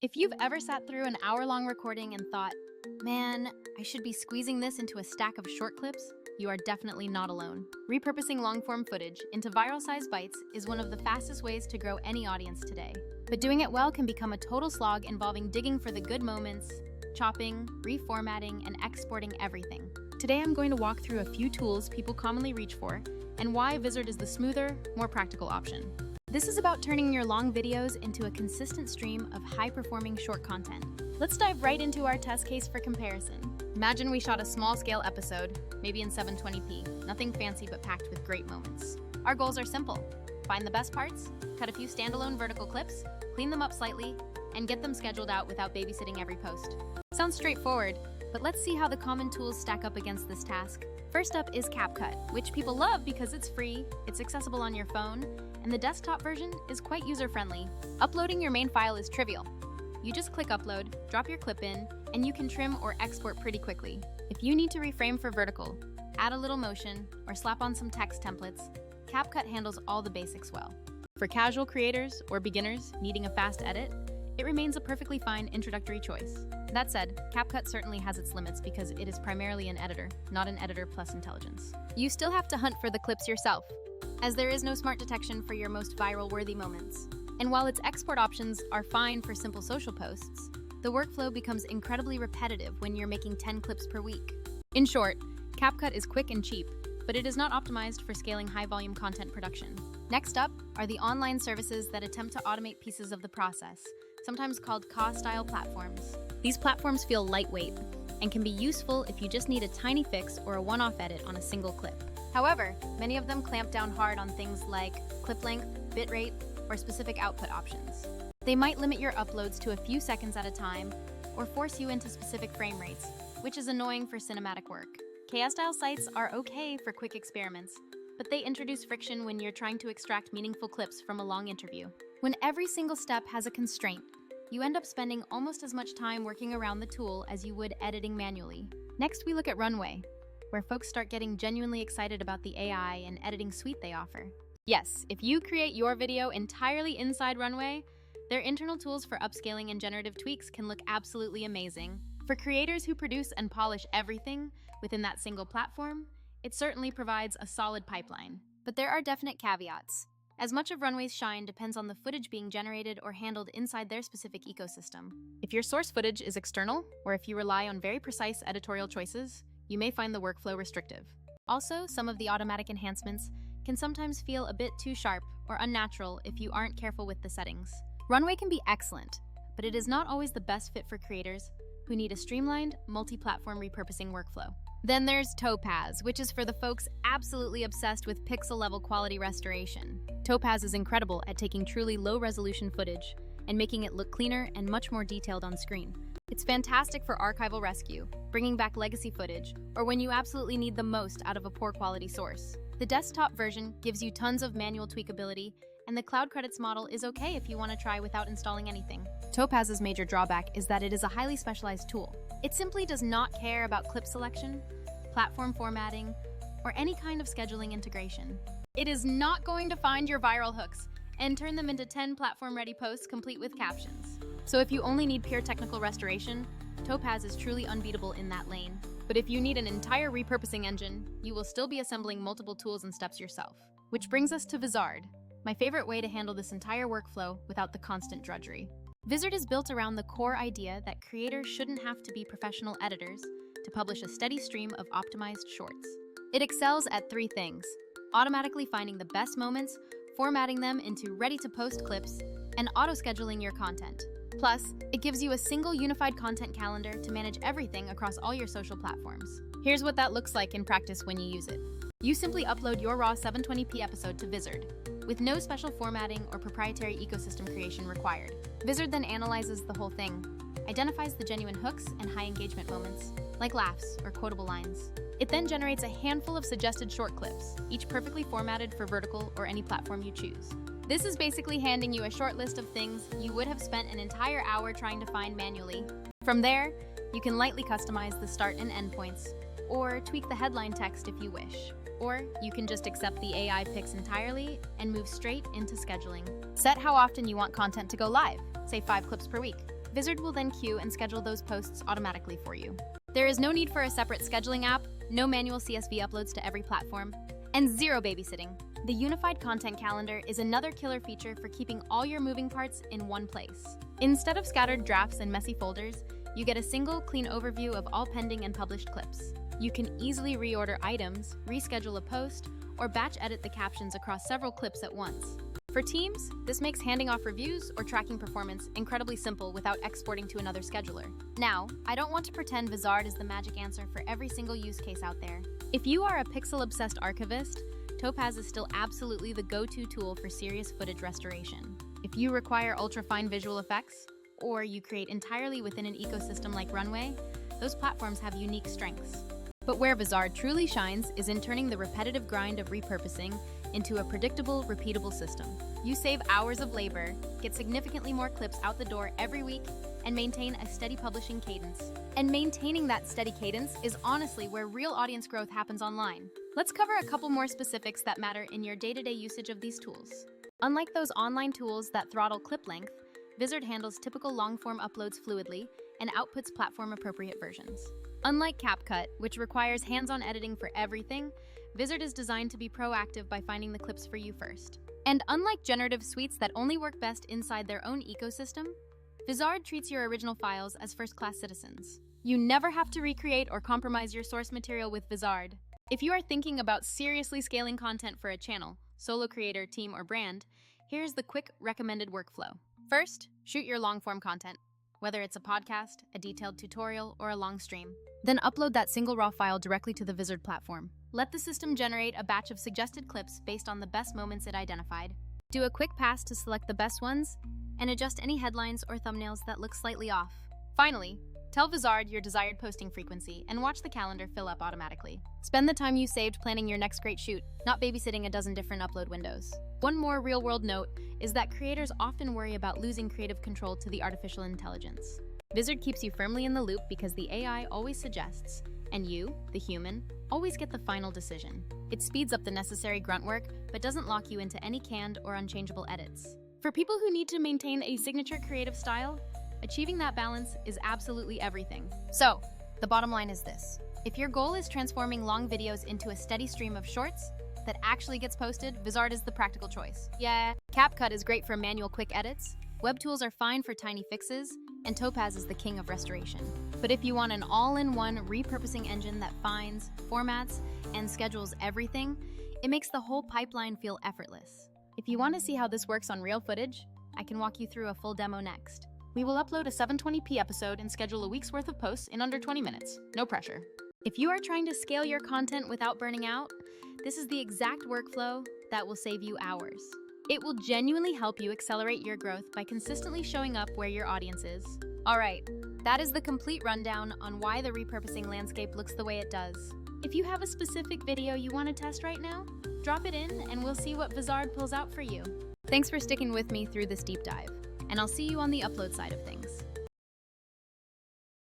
If you've ever sat through an hour-long recording and thought, man, I should be squeezing this into a stack of short clips, you are definitely not alone. Repurposing long-form footage into viral-sized bites is one of the fastest ways to grow any audience today. But doing it well can become a total slog involving digging for the good moments, chopping, reformatting, and exporting everything. Today I'm going to walk through a few tools people commonly reach for and why Vizard is the smoother, more practical option. This is about turning your long videos into a consistent stream of high-performing short content. Let's dive right into our test case for comparison. Imagine we shot a small-scale episode, maybe in 720p, nothing fancy but packed with great moments. Our goals are simple. Find the best parts, cut a few standalone vertical clips, clean them up slightly, and get them scheduled out without babysitting every post. Sounds straightforward, but let's see how the common tools stack up against this task. First up is CapCut, which people love because it's free, it's accessible on your phone, and the desktop version is quite user-friendly. Uploading your main file is trivial. You just click upload, drop your clip in, and you can trim or export pretty quickly. If you need to reframe for vertical, add a little motion, or slap on some text templates, CapCut handles all the basics well. For casual creators or beginners needing a fast edit, it remains a perfectly fine introductory choice. That said, CapCut certainly has its limits because it is primarily an editor, not an editor plus intelligence. You still have to hunt for the clips yourself, as there is no smart detection for your most viral-worthy moments. And while its export options are fine for simple social posts, the workflow becomes incredibly repetitive when you're making 10 clips per week. In short, CapCut is quick and cheap, but it is not optimized for scaling high-volume content production. Next up are the online services that attempt to automate pieces of the process, sometimes called CAW-style platforms. These platforms feel lightweight and can be useful if you just need a tiny fix or a one-off edit on a single clip. However, many of them clamp down hard on things like clip length, bitrate, or specific output options. They might limit your uploads to a few seconds at a time or force you into specific frame rates, which is annoying for cinematic work. CAW-style sites are okay for quick experiments, but they introduce friction when you're trying to extract meaningful clips from a long interview. When every single step has a constraint, you end up spending almost as much time working around the tool as you would editing manually. Next, we look at Runway, where folks start getting genuinely excited about the AI and editing suite they offer. Yes, if you create your video entirely inside Runway, their internal tools for upscaling and generative tweaks can look absolutely amazing. For creators who produce and polish everything within that single platform, it certainly provides a solid pipeline. But there are definite caveats, as much of Runway's shine depends on the footage being generated or handled inside their specific ecosystem. If your source footage is external, or if you rely on very precise editorial choices, you may find the workflow restrictive. Also, some of the automatic enhancements can sometimes feel a bit too sharp or unnatural if you aren't careful with the settings. Runway can be excellent, but it is not always the best fit for creators who need a streamlined, multi-platform repurposing workflow. Then there's Topaz, which is for the folks absolutely obsessed with pixel-level quality restoration. Topaz is incredible at taking truly low-resolution footage and making it look cleaner and much more detailed on screen. It's fantastic for archival rescue, bringing back legacy footage, or when you absolutely need the most out of a poor quality source. The desktop version gives you tons of manual tweakability, and the cloud credits model is okay if you want to try without installing anything. Topaz's major drawback is that it is a highly specialized tool. It simply does not care about clip selection, platform formatting, or any kind of scheduling integration. It is not going to find your viral hooks and turn them into 10 platform-ready posts complete with captions. So if you only need pure technical restoration, Topaz is truly unbeatable in that lane. But if you need an entire repurposing engine, you will still be assembling multiple tools and steps yourself. Which brings us to Vizard, my favorite way to handle this entire workflow without the constant drudgery. Vizard is built around the core idea that creators shouldn't have to be professional editors to publish a steady stream of optimized shorts. It excels at three things: automatically finding the best moments, formatting them into ready-to-post clips, and auto-scheduling your content. Plus, it gives you a single unified content calendar to manage everything across all your social platforms. Here's what that looks like in practice when you use it. You simply upload your raw 720p episode to Vizard, with no special formatting or proprietary ecosystem creation required. Vizard then analyzes the whole thing, identifies the genuine hooks and high engagement moments, like laughs or quotable lines. It then generates a handful of suggested short clips, each perfectly formatted for vertical or any platform you choose. This is basically handing you a short list of things you would have spent an entire hour trying to find manually. From there, you can lightly customize the start and end points, or tweak the headline text if you wish. Or you can just accept the AI picks entirely and move straight into scheduling. Set how often you want content to go live, say 5 clips per week. Vizard will then queue and schedule those posts automatically for you. There is no need for a separate scheduling app, no manual CSV uploads to every platform, and zero babysitting. The unified content calendar is another killer feature for keeping all your moving parts in one place. Instead of scattered drafts and messy folders, you get a single, clean overview of all pending and published clips. You can easily reorder items, reschedule a post, or batch edit the captions across several clips at once. For teams, this makes handing off reviews or tracking performance incredibly simple without exporting to another scheduler. Now, I don't want to pretend Vizard is the magic answer for every single use case out there. If you are a pixel-obsessed archivist, Topaz is still absolutely the go-to tool for serious footage restoration. If you require ultra-fine visual effects, or you create entirely within an ecosystem like Runway, those platforms have unique strengths. But where Vizard truly shines is in turning the repetitive grind of repurposing into a predictable, repeatable system. You save hours of labor, get significantly more clips out the door every week, and maintain a steady publishing cadence. And maintaining that steady cadence is honestly where real audience growth happens online. Let's cover a couple more specifics that matter in your day-to-day usage of these tools. Unlike those online tools that throttle clip length, Vizard handles typical long-form uploads fluidly and outputs platform-appropriate versions. Unlike CapCut, which requires hands-on editing for everything, Vizard is designed to be proactive by finding the clips for you first. And unlike generative suites that only work best inside their own ecosystem, Vizard treats your original files as first-class citizens. You never have to recreate or compromise your source material with Vizard. If you are thinking about seriously scaling content for a channel, solo creator, team, or brand, here's the quick recommended workflow. First, shoot your long-form content, whether it's a podcast, a detailed tutorial, or a long stream. Then upload that single raw file directly to the Vizard platform. Let the system generate a batch of suggested clips based on the best moments it identified. Do a quick pass to select the best ones, and adjust any headlines or thumbnails that look slightly off. Finally, tell Vizard your desired posting frequency and watch the calendar fill up automatically. Spend the time you saved planning your next great shoot, not babysitting a dozen different upload windows. One more real-world note is that creators often worry about losing creative control to the artificial intelligence. Vizard keeps you firmly in the loop because the AI always suggests, and you, the human, always get the final decision. It speeds up the necessary grunt work, but doesn't lock you into any canned or unchangeable edits. For people who need to maintain a signature creative style, achieving that balance is absolutely everything. So, the bottom line is this. If your goal is transforming long videos into a steady stream of shorts that actually gets posted, Vizard is the practical choice. Yeah, CapCut is great for manual quick edits, web tools are fine for tiny fixes, and Topaz is the king of restoration. But if you want an all-in-one repurposing engine that finds, formats, and schedules everything, it makes the whole pipeline feel effortless. If you want to see how this works on real footage, I can walk you through a full demo next. We will upload a 720p episode and schedule a week's worth of posts in under 20 minutes. No pressure. If you are trying to scale your content without burning out, this is the exact workflow that will save you hours. It will genuinely help you accelerate your growth by consistently showing up where your audience is. All right, that is the complete rundown on why the repurposing landscape looks the way it does. If you have a specific video you want to test right now, drop it in and we'll see what Vizard pulls out for you. Thanks for sticking with me through this deep dive, and I'll see you on the upload side of things.